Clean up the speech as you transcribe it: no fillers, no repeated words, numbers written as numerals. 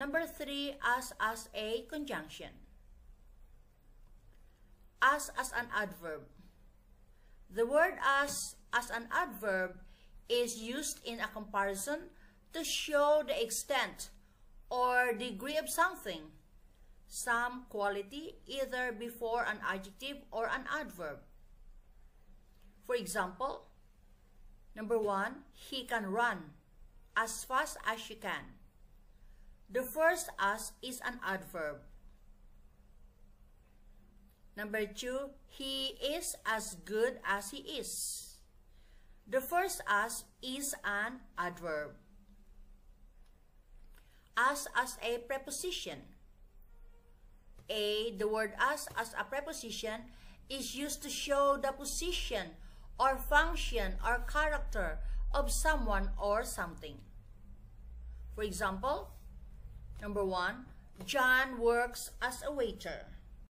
Number 3, as a conjunction. As an adverb. The word as an adverb is used in a comparison to show the extent or degree of something, some quality, either before an adjective or an adverb. For example, number 1, he can run as fast as she can. The first as is an adverb. Number 2, he is as good as he is. The first as is an adverb. As a preposition. The word as a preposition is used to show the position or function or character of someone or something. For example, number 1, John works as a waiter.